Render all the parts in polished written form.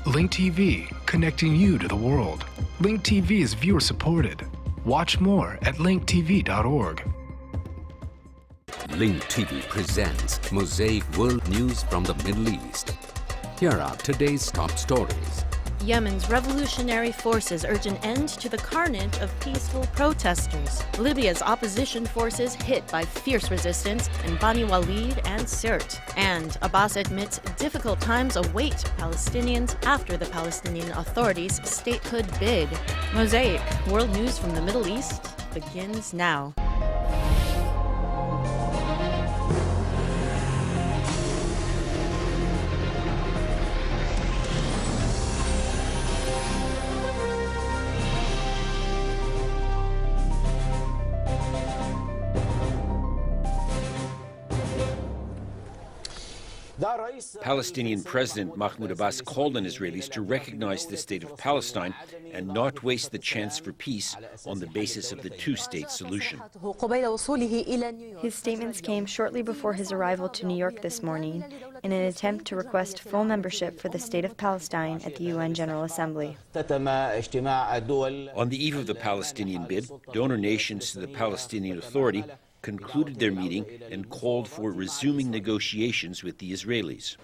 Link TV, connecting you to the world. Link TV is viewer supported. Watch more at linktv.org. Link TV presents Mosaic World News from the Middle East. Here are today's top stories. Yemen's revolutionary forces urge an end to the carnage of peaceful protesters. Libya's opposition forces hit by fierce resistance in Bani Walid and Sirte. And Abbas admits difficult times await Palestinians after the Palestinian Authority's statehood bid. Mosaic World News from the Middle East begins now. Palestinian President Mahmoud Abbas called on Israelis to recognize the state of Palestine and not waste the chance for peace on the basis of the two-state solution. His statements came shortly before his arrival to New York this morning in an attempt to request full membership for the state of Palestine at the UN General Assembly. On the eve of the Palestinian bid, donor nations to the Palestinian Authority concluded their meeting and called for resuming negotiations with the Israelis.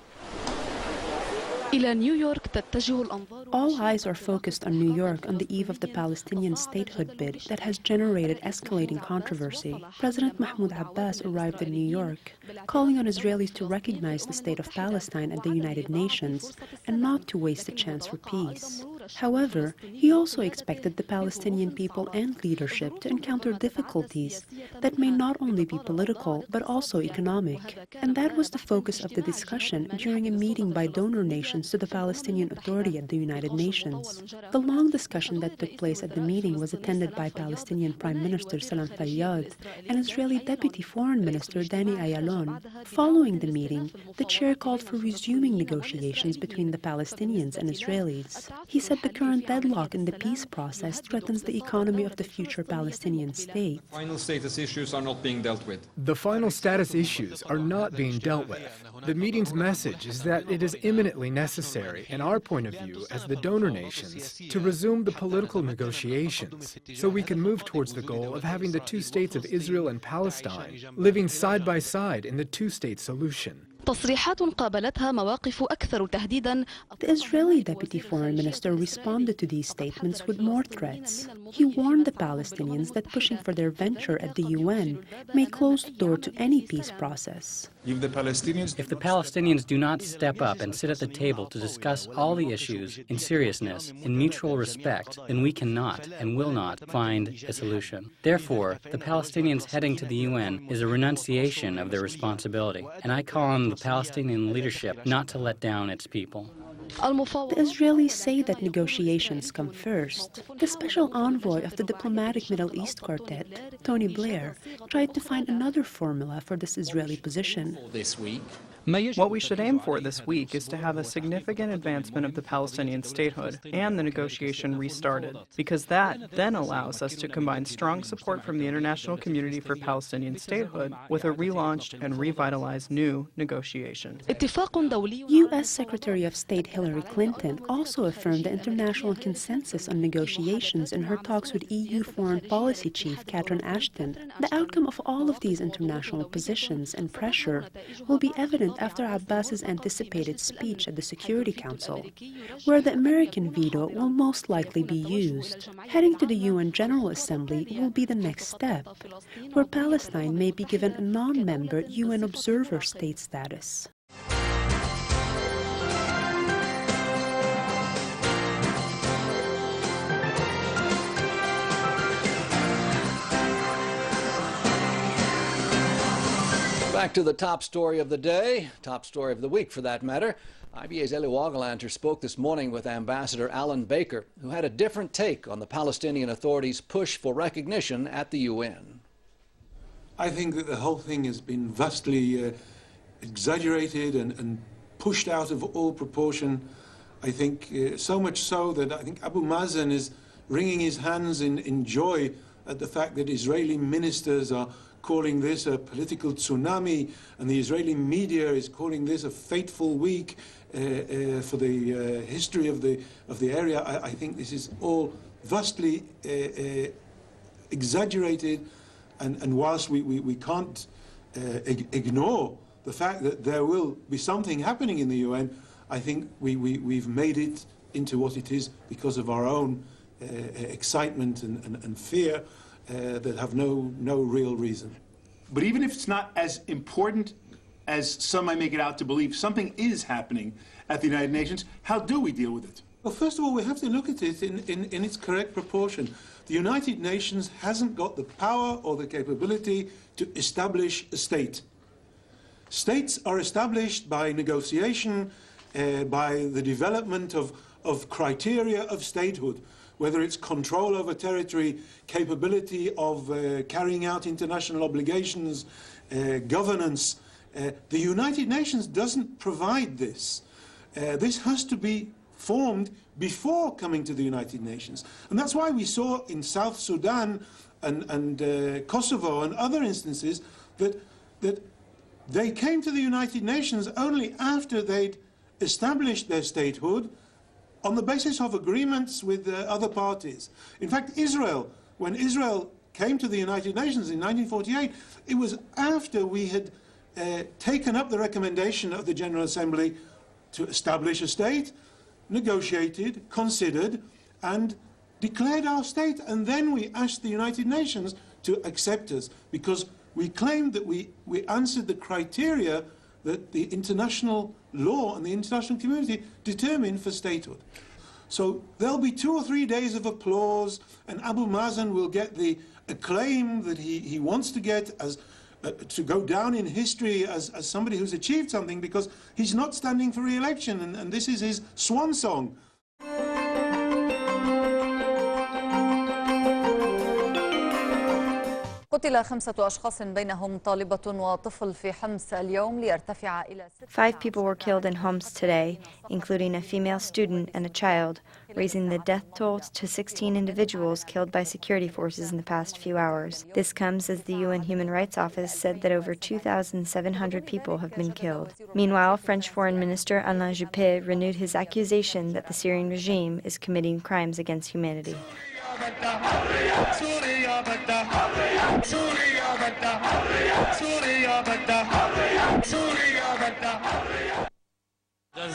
All eyes are focused on New York on the eve of the Palestinian statehood bid that has generated escalating controversy. President Mahmoud Abbas arrived in New York, calling on Israelis to recognize the state of Palestine at the United Nations and not to waste a chance for peace. However, he also expected the Palestinian people and leadership to encounter difficulties that may not only be political but also economic. And that was the focus of the discussion during a meeting by donor nations to the Palestinian Authority at the United Nations. The long discussion that took place at the meeting was attended by Palestinian Prime Minister Salam Fayyad and Israeli Deputy Foreign Minister Dani Ayalon. Following the meeting, the chair called for resuming negotiations between the Palestinians and Israelis. He said the current deadlock in the peace process threatens the economy of the future Palestinian state. Final status issues are not being dealt with. The final status issues are not being dealt with. The meeting's message is that it is imminently necessary, in our point of view as the donor nations, to resume the political negotiations so we can move towards the goal of having the two states of Israel and Palestine living side by side in the two-state solution. The Israeli Deputy Foreign Minister responded to these statements with more threats. He warned the Palestinians that pushing for their venture at the UN may close the door to any peace process. If the Palestinians do not step up and sit at the table to discuss all the issues in seriousness, in mutual respect, then we cannot and will not find a solution. Therefore, the Palestinians heading to the UN is a renunciation of their responsibility, and I call on the Palestinian leadership not to let down its people. The Israelis say that negotiations come first. The special envoy of the diplomatic Middle East Quartet, Tony Blair, tried to find another formula for this Israeli position. What we should aim for this week is to have a significant advancement of the Palestinian statehood and the negotiation restarted, because that then allows us to combine strong support from the international community for Palestinian statehood with a relaunched and revitalized new negotiation. U.S. Secretary of State Hillary Clinton also affirmed the international consensus on negotiations in her talks with EU Foreign Policy Chief Catherine Ashton. The outcome of all of these international positions and pressure will be evident after Abbas's anticipated speech at the Security Council, where the American veto will most likely be used. Heading to the UN General Assembly will be the next step, where Palestine may be given a non-member UN observer state status. Back to the top story of the day, top story of the week for that matter. IBA's Eli Wagalanter spoke this morning with Ambassador Alan Baker, who had a different take on the Palestinian Authority's push for recognition at the UN. I think that the whole thing has been vastly exaggerated and pushed out of all proportion. I think so much so that I think Abu Mazen is wringing his hands in joy at the fact that Israeli ministers are calling this a political tsunami, and the Israeli media is calling this a fateful week for the history of the area. I think this is all vastly exaggerated, and whilst we can't ignore the fact that there will be something happening in the UN, I think we've made it into what it is because of our own excitement and fear that have no real reason. But even if it's not as important as some might make it out to believe, something is happening at the United Nations. How do we deal with it? Well, first of all, we have to look at it in its correct proportion. The United Nations hasn't got the power or the capability to establish a state. States are established by negotiation, by the development of criteria of statehood, whether it's control over territory, capability of carrying out international obligations, governance. The United Nations doesn't provide this. This has to be formed before coming to the United Nations. And that's why we saw in South Sudan and Kosovo and other instances that they came to the United Nations only after they'd established their statehood on the basis of agreements with other parties. In fact, Israel, when Israel came to the United Nations in 1948, it was after we had taken up the recommendation of the General Assembly to establish a state, negotiated, considered, and declared our state. And then we asked the United Nations to accept us, because we claimed that we answered the criteria that the international law and the international community determined for statehood. So there'll be 2 or 3 days of applause, and Abu Mazen will get the acclaim that he wants to get, as to go down in history as somebody who's achieved something, because he's not standing for re-election, and this is his swan song. قتل 5 أشخاص بينهم طالبة وطفل في حمص اليوم ليرتفع إلى 5 people were killed in Homs today, including a female student and a child, raising the death toll to 16 individuals killed by security forces in the past few hours. This comes as the UN Human Rights Office said that over 2,700 people have been killed. Meanwhile, French Foreign Minister Alain Juppé renewed his accusation that the Syrian regime is committing crimes against humanity.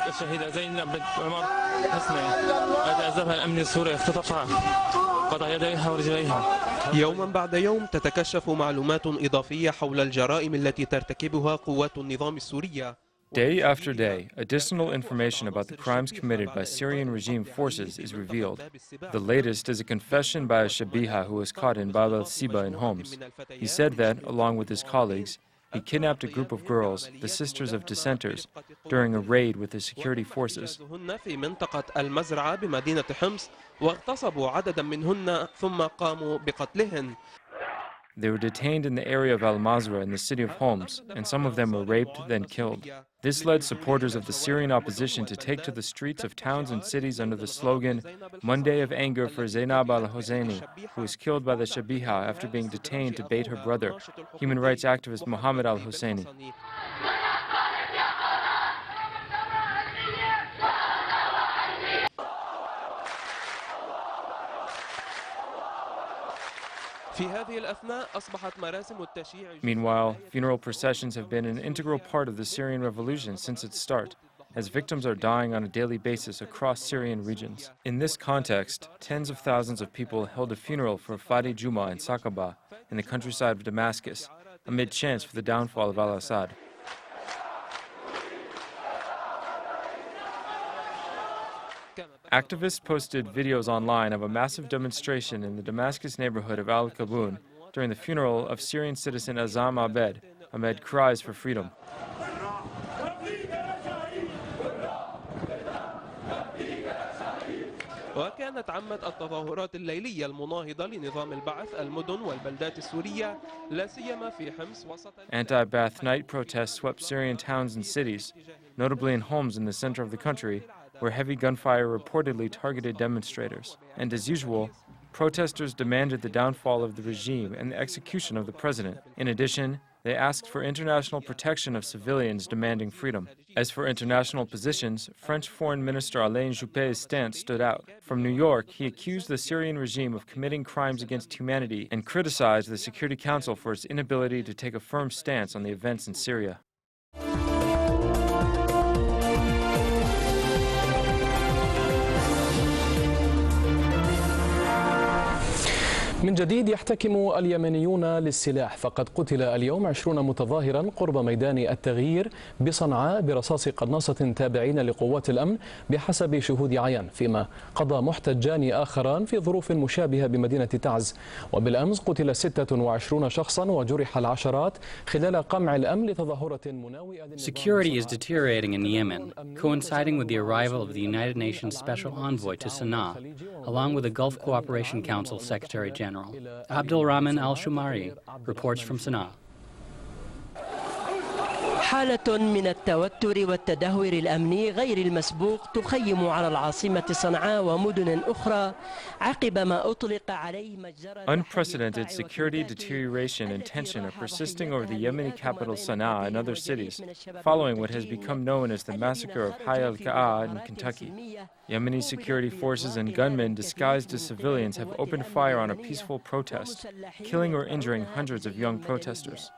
الشهيدة زينب بنت عمر حسني عذبها الأمن السوري اختطفها قطع يديها ورجليها. يوما بعد يوم تتكشف معلومات إضافية حول الجرائم التي ترتكبها قوات النظام السورية. Day after day, additional information about the crimes committed by Syrian regime forces is revealed. The latest is a confession by a Shabiha who was caught in Bab al-Siba in Homs. He said that, along with his colleagues, he kidnapped a group of girls, the sisters of dissenters, during a raid with the security forces. They were detained in the area of Al-Mazra in the city of Homs, and some of them were raped, then killed. This led supporters of the Syrian opposition to take to the streets of towns and cities under the slogan, Monday of Anger for Zainab al-Hosseini, who was killed by the Shabiha after being detained to bait her brother, human rights activist Mohammed al-Hosseini. Meanwhile, funeral processions have been an integral part of the Syrian revolution since its start, as victims are dying on a daily basis across Syrian regions. In this context, tens of thousands of people held a funeral for Fadi Juma in Sakaba, in the countryside of Damascus, amid chants for the downfall of al-Assad. Activists posted videos online of a massive demonstration in the Damascus neighborhood of Al-Kabun during the funeral of Syrian citizen Azam Abed, amid cries for freedom. وكانت عمت التظاهرات الليلية المناهضة لنظام البعث المدن والبلدات السورية لا سيما في حمص وسط. Anti-Ba'ath night protests swept Syrian towns and cities, notably in Homs in the center of the country, where heavy gunfire reportedly targeted demonstrators. And as usual, Protesters demanded the downfall of the regime and the execution of the president. In addition, they asked for international protection of civilians demanding freedom. As for international positions, French Foreign Minister Alain Juppé's stance stood out. From New York, he accused the Syrian regime of committing crimes against humanity and criticized the Security Council for its inability to take a firm stance on the events in Syria. من جديد يحتكم اليمنيون للسلاح، فقد قتل اليوم 20 متظاهرا قرب ميدان التغيير بصنعاء برصاص قناصة تابعين لقوات الأمن بحسب شهود عيان، فيما قضى محتجان آخران في ظروف مشابهة بمدينة تعز. وبالأمس قتل 26 شخصا وجرح العشرات خلال قمع الأمن لتظاهرة مناوئة. Security is deteriorating in Yemen, coinciding with the arrival of the United Nations Special Envoy to Sana'a, along with the Gulf Cooperation Council Secretary General. Abdul Rahman al-Shumari reports from Sana'a. حالة من التوتر والتدهور الأمني غير المسبوق تخيم على العاصمة صنعاء ومدن أخرى عقب ما أطلق عليه مجزرة. Unprecedented security deterioration and tension are persisting over the Yemeni capital Sana'a and other cities, following what has become known as the massacre of Hayy al-Qa'a in Kentucky. Yemeni security forces and gunmen disguised as civilians have opened fire on a peaceful protest, killing or injuring hundreds of young protesters.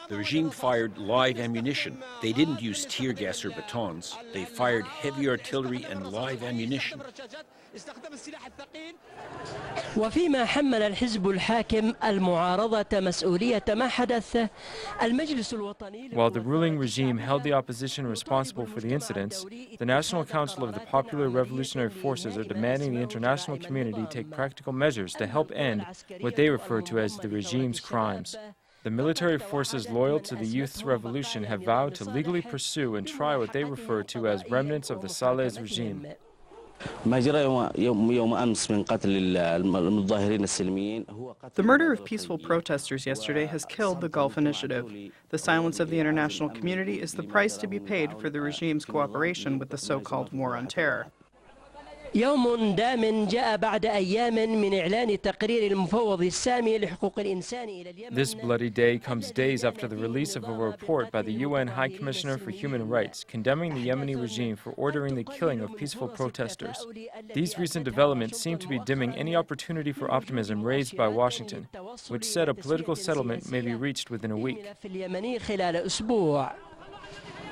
The regime fired live ammunition. They didn't use tear gas or batons. They fired heavy artillery and live ammunition. وفيما حمل الحزب الحاكم المعارضة مسؤولية ما حدث المجلس الوطني. While the ruling regime held the opposition responsible for the incidents, the National Council of the Popular Revolutionary Forces are demanding the international community take practical measures to help end what they refer to as the regime's crimes. The military forces loyal to the youth's revolution have vowed to legally pursue and try what they refer to as remnants of the Saleh's regime. The murder of peaceful protesters yesterday has killed the Gulf Initiative. The silence of the international community is the price to be paid for the regime's cooperation with the so-called War on Terror. يوم دام جاء بعد أيام من إعلان تقرير المفوض السامي لحقوق الإنسان إلى اليمن. This bloody day comes days after the release of a report by the UN High Commissioner for Human Rights condemning the Yemeni regime for ordering the killing of peaceful protesters. These recent developments seem to be dimming any opportunity for optimism raised by Washington, which said a political settlement may be reached within a week.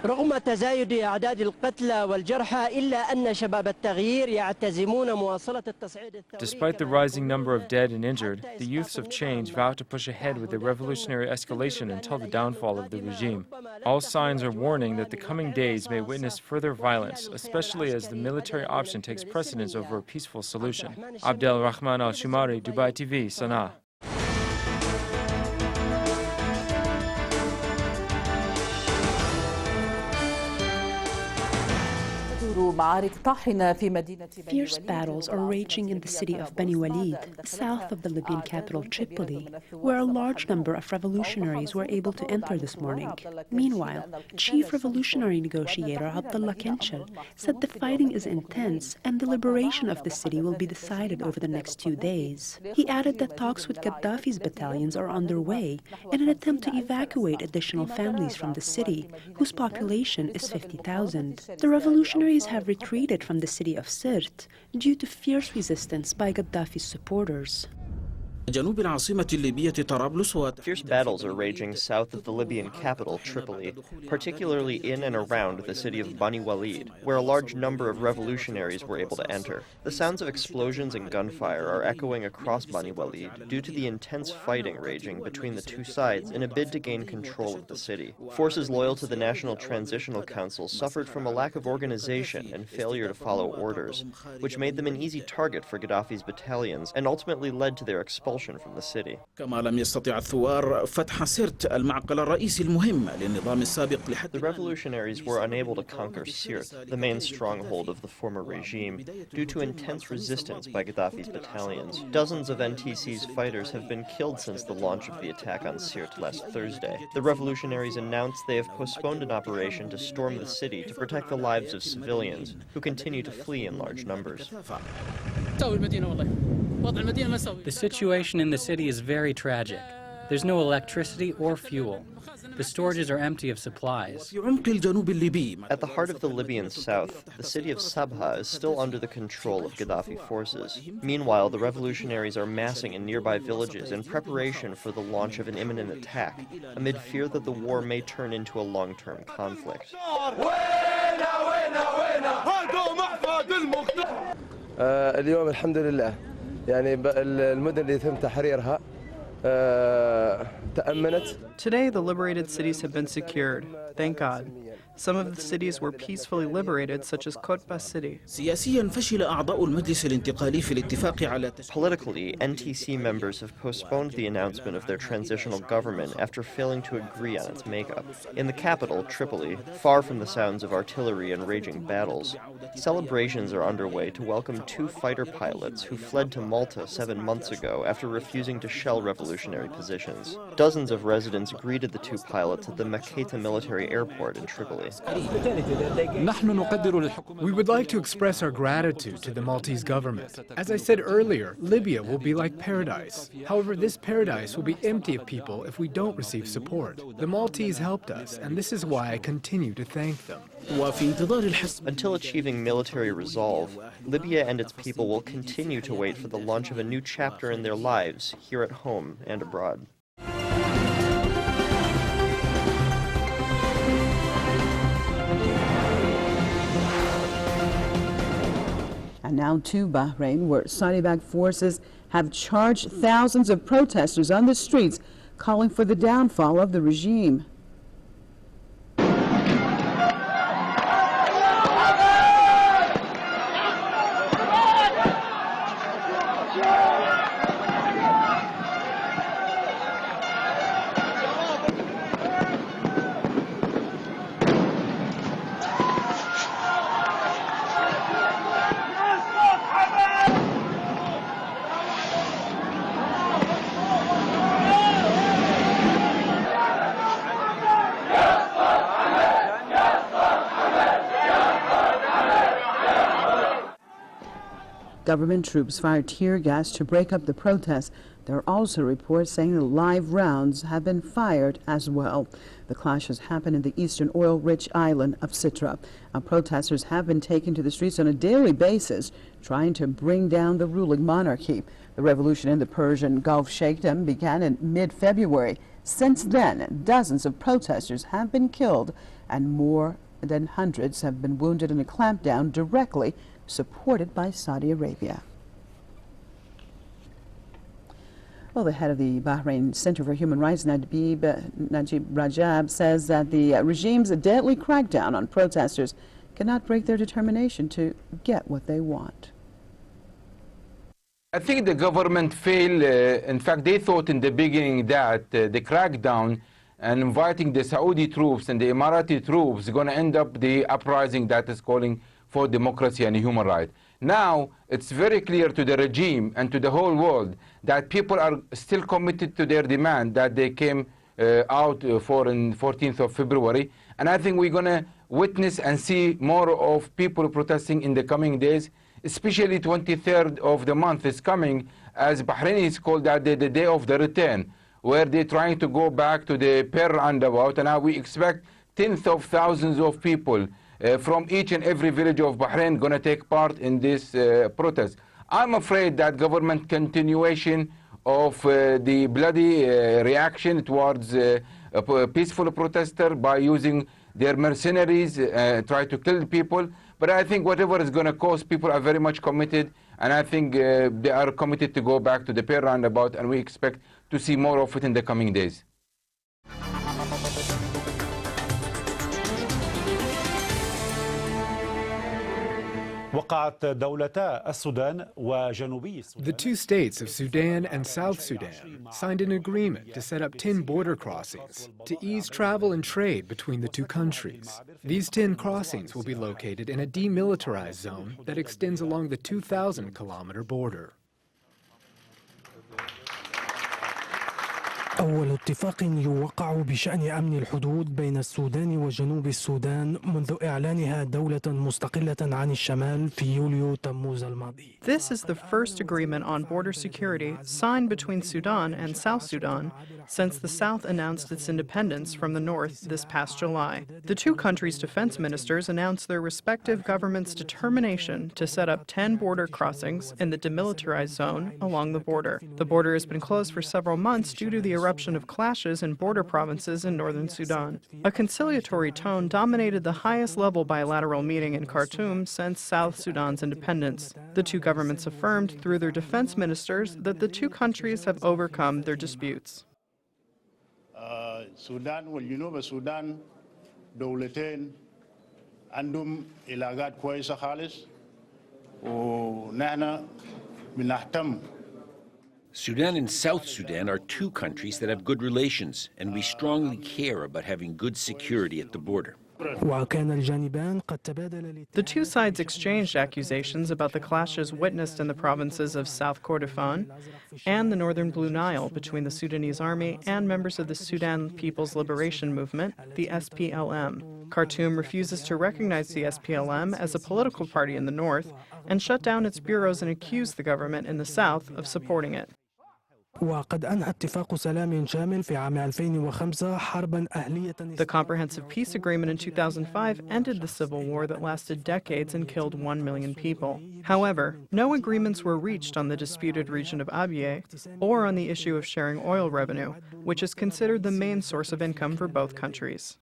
رغم تزايد أعداد القتلى والجرحى إلا أن شباب التغيير يعتزمون مواصلة التصعيد. Despite the rising number of dead and injured, the youths of change vow to push ahead with the revolutionary escalation until the downfall of the regime. All signs are warning that the coming days may witness further violence, especially as the military option takes precedence over a peaceful solution. Abdel Rahman al-Shumari, Dubai TV, Sana'a. Fierce battles are raging in the city of Bani Walid, south of the Libyan capital Tripoli, where a large number of revolutionaries were able to enter this morning. Meanwhile, Chief Revolutionary Negotiator Abdullah Kenchel said the fighting is intense and the liberation of the city will be decided over the next 2 days. He added that talks with Gaddafi's battalions are underway in an attempt to evacuate additional families from the city, whose population is 50,000. The revolutionaries have retreated from the city of Sirte due to fierce resistance by Gaddafi's supporters. Fierce battles are raging south of the Libyan capital, Tripoli, particularly in and around the city of Bani Walid, where a large number of revolutionaries were able to enter. The sounds of explosions and gunfire are echoing across Bani Walid due to the intense fighting raging between the two sides in a bid to gain control of the city. Forces loyal to the National Transitional Council suffered from a lack of organization and failure to follow orders, which made them an easy target for Gaddafi's battalions and ultimately led to their expulsion expulsion from the city. كما لم يستطع الثوار فتح سرت المعقل الرئيسي المهم للنظام السابق لحد The revolutionaries were unable to conquer Sirte, the main stronghold of the former regime, due to intense resistance by Gaddafi's battalions. Dozens of NTC's fighters have been killed since the launch of the attack on Sirte last Thursday. The revolutionaries announced they have postponed an operation to storm the city to protect the lives of civilians, who continue to flee in large numbers. The situation in the city is very tragic. There's no electricity or fuel. The storages are empty of supplies. At the heart of the Libyan south, the city of Sabha is still under the control of Gaddafi forces. Meanwhile, the revolutionaries are massing in nearby villages in preparation for the launch of an imminent attack, amid fear that the war may turn into a long-term conflict. اليوم الحمد لله يعني المدن اللي يتم تحريرها Today, the liberated cities have been secured, thank God. Some of the cities were peacefully liberated, such as Kotba city. Politically, NTC members have postponed the announcement of their transitional government after failing to agree on its makeup. In the capital, Tripoli, far from the sounds of artillery and raging battles, celebrations are underway to welcome 2 fighter pilots who fled to Malta 7 months ago after refusing to shell revolutionary positions. Dozens of residents greeted the 2 pilots at the Maketa military airport in Tripoli. We would like to express our gratitude to the Maltese government. As I said earlier, Libya will be like paradise. However, this paradise will be empty of people if we don't receive support. The Maltese helped us, and this is why I continue to thank them. Until achieving military resolve, Libya and its people will continue to wait for the launch of a new chapter in their lives, here at home and abroad. And now to Bahrain, where Saudi-backed forces have charged thousands of protesters on the streets, calling for the downfall of the regime. Government troops fired tear gas to break up the protests. There are also reports saying that live rounds have been fired as well. The clashes happened in the eastern oil-rich island of Sirte. Protesters have been taken to the streets on a daily basis, trying to bring down the ruling monarchy. The revolution in the Persian Gulf Sheikhdom began in mid-February. Since then, dozens of protesters have been killed, and more than hundreds have been wounded in a clampdown directly supported by Saudi Arabia. Well, the head of the Bahrain Center for Human Rights, Najib Rajab, says that the regime's deadly crackdown on protesters cannot break their determination to get what they want. I think the government failed. In fact, they thought in the beginning that the crackdown and inviting the Saudi troops and the Emirati troops is going to end up the uprising that is calling for democracy and human rights. Now, it's very clear to the regime and to the whole world that people are still committed to their demand that they came out for on 14th of February. And I think we're going to witness and see more of people protesting in the coming days, especially 23rd of the month is coming, as Bahrainis call that the day of the return, where they're trying to go back to the Per roundabout. And now we expect tens of thousands of people from each and every village of Bahrain going to take part in this protest. I'm afraid that government continuation of the bloody reaction towards a peaceful protester by using their mercenaries, try to kill people. But I think whatever is going to cause, people are very much committed, and I think they are committed to go back to the Per roundabout, and we expect to see more of it in the coming days. The two states of Sudan and South Sudan signed an agreement to set up 10 border crossings to ease travel and trade between the two countries. These 10 crossings will be located in a demilitarized zone that extends along the 2,000-kilometer border. أول اتفاق يوقع بشأن أمن الحدود بين السودان وجنوب السودان منذ إعلانها دولة مستقلة عن الشمال في يوليو تموز الماضي. This is the first agreement on border security signed between Sudan and South Sudan since the South announced its independence from the North this past July. The two countries' defense ministers announced their respective governments' determination to set up 10 border crossings in the demilitarized zone along the border. The border has been closed for several months due to the eruption of clashes in border provinces in northern Sudan. A conciliatory tone dominated the highest-level bilateral meeting in Khartoum since South Sudan's independence. The two governments affirmed through their defense ministers that the two countries have overcome their disputes. السودان والجنوب السودان دولتين عندهم علاقات كويسة خالص ونحن بنهتم. Sudan and South Sudan are two countries that have good relations, and we strongly care about having good security at the border. The two sides exchanged accusations about the clashes witnessed in the provinces of South Kordofan and the northern Blue Nile between the Sudanese army and members of the Sudan People's Liberation Movement, the SPLM. Khartoum refuses to recognize the SPLM as a political party in the north and shut down its bureaus and accused the government in the south of supporting it. The Comprehensive Peace Agreement in 2005 ended the civil war that lasted decades and killed 1 million people. However, no agreements were reached on the disputed region of Abyei or on the issue of sharing oil revenue, which is considered the main source of income for both countries.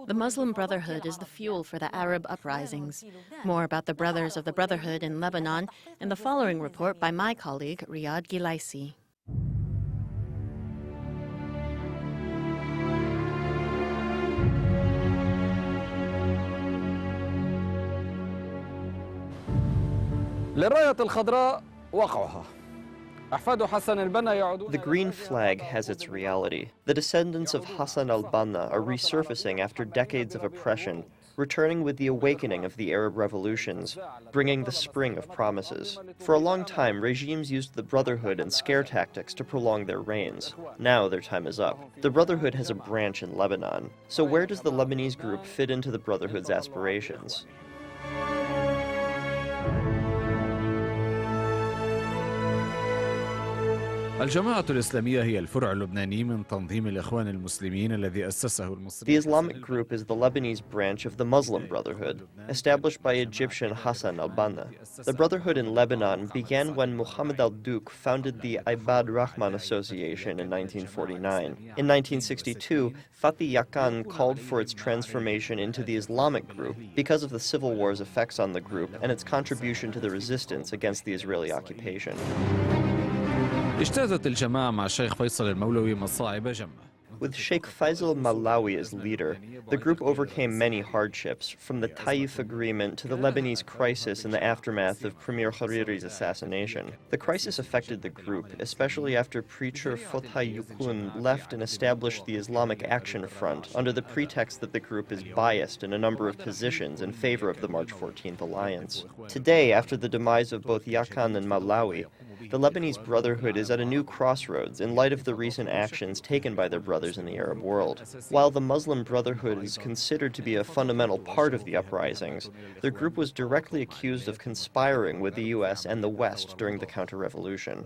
The Muslim Brotherhood is the fuel for the Arab uprisings. More about the Brothers of the Brotherhood in Lebanon in the following report by my colleague Riyad Gilaisi. للراية الخضراء وقعها. The green flag has its reality. The descendants of Hassan al-Banna are resurfacing after decades of oppression, returning with the awakening of the Arab revolutions, bringing the spring of promises. For a long time, regimes used the Brotherhood and scare tactics to prolong their reigns. Now their time is up. The Brotherhood has a branch in Lebanon. So where does the Lebanese group fit into the Brotherhood's aspirations? الجماعة الإسلامية هي الفرع اللبناني من تنظيم الإخوان المسلمين الذي أسسه المصري. The Islamic group is the Lebanese branch of the Muslim Brotherhood, established by Egyptian Hassan al-Banna. The Brotherhood in Lebanon began when Muhammad al-Duq founded the Ibad Rahman Association in 1949. In 1962, Fatih Yakan called for its transformation into the Islamic group because of the civil war's effects on the group and its contribution to the resistance against the Israeli occupation. اجتازت الجماعة مع الشيخ فيصل المولوي مصاعب جمة. With Sheikh Faisal Malawi as leader, the group overcame many hardships, from the Taif Agreement to the Lebanese crisis in the aftermath of Premier Hariri's assassination. The crisis affected the group, especially after preacher Fothai Yukun left and established the Islamic Action Front under the pretext that the group is biased in a number of positions in favor of the March 14th alliance. Today, after the demise of both Yakan and Malawi, the Lebanese Brotherhood is at a new crossroads in light of the recent actions taken by their brothers in the Arab world. While the Muslim Brotherhood is considered to be a fundamental part of the uprisings, the group was directly accused of conspiring with the US and the West during the counter-revolution.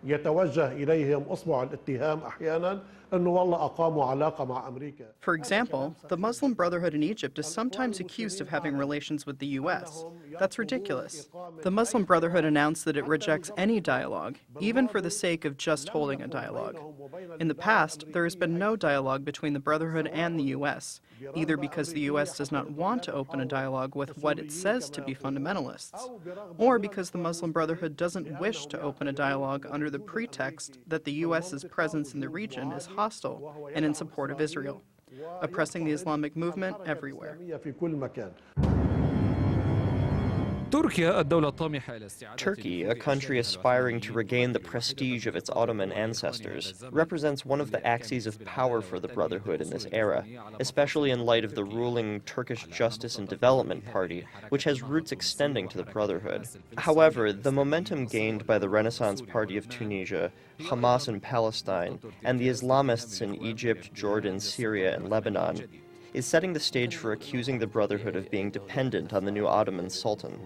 يتوجه إليهم أصبع الاتهام أحيانا أنه والله أقاموا علاقة مع أمريكا. For example, the Muslim Brotherhood in Egypt is sometimes accused of having relations with the U.S. That's ridiculous. The Muslim Brotherhood announced that it rejects any dialogue, even for the sake of just holding a dialogue. In the past, there has been no dialogue between the Brotherhood and the U.S., either because the U.S. does not want to open a dialogue with what it says to be fundamentalists, or because the Muslim Brotherhood doesn't wish to open a dialogue under the pretext that the U.S.'s presence in the region is hostile and in support of Israel, oppressing the Islamic movement everywhere. Turkey, a country aspiring to regain the prestige of its Ottoman ancestors, represents one of the axes of power for the Brotherhood in this era, especially in light of the ruling Turkish Justice and Development Party, which has roots extending to the Brotherhood. However, the momentum gained by the Renaissance Party of Tunisia, Hamas in Palestine, and the Islamists in Egypt, Jordan, Syria, and Lebanon is setting the stage for accusing the Brotherhood of being dependent on the new Ottoman Sultan.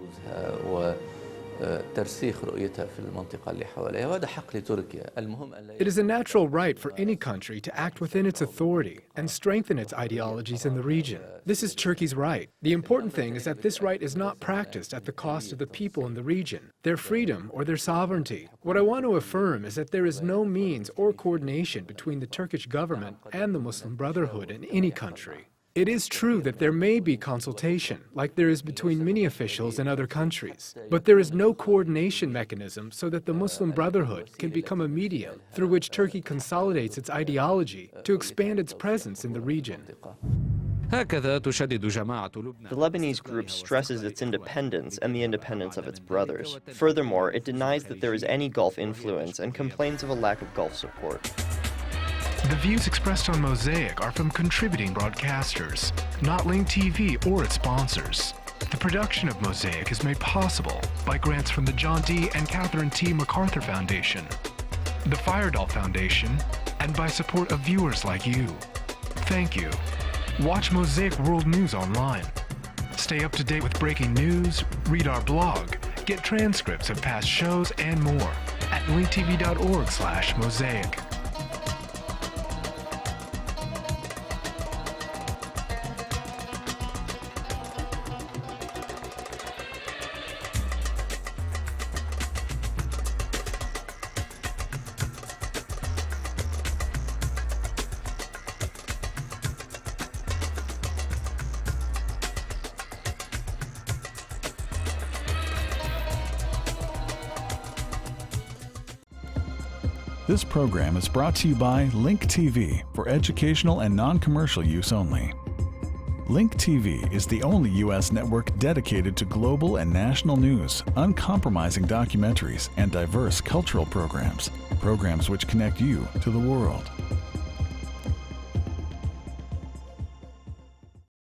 It is a natural right for any country to act within its authority and strengthen its ideologies in the region. This is Turkey's right. The important thing is that this right is not practiced at the cost of the people in the region, their freedom or their sovereignty. What I want to affirm is that there is no means or coordination between the Turkish government and the Muslim Brotherhood in any country. It is true that there may be consultation, like there is between many officials in other countries, but there is no coordination mechanism so that the Muslim Brotherhood can become a medium through which Turkey consolidates its ideology to expand its presence in the region. The Lebanese group stresses its independence and the independence of its brothers. Furthermore, it denies that there is any Gulf influence and complains of a lack of Gulf support. The views expressed on Mosaic are from contributing broadcasters, not Link TV or its sponsors. The production of Mosaic is made possible by grants from the John D. and Catherine T. MacArthur Foundation, the Firedoll Foundation, and by support of viewers like you. Thank you. Watch Mosaic World News online. Stay up to date with breaking news, read our blog, get transcripts of past shows, and more at linktv.org/mosaic. This program is brought to you by Link TV for educational and non-commercial use only. Link TV is the only U.S. network dedicated to global and national news, uncompromising documentaries, and diverse cultural programs which connect you to the world.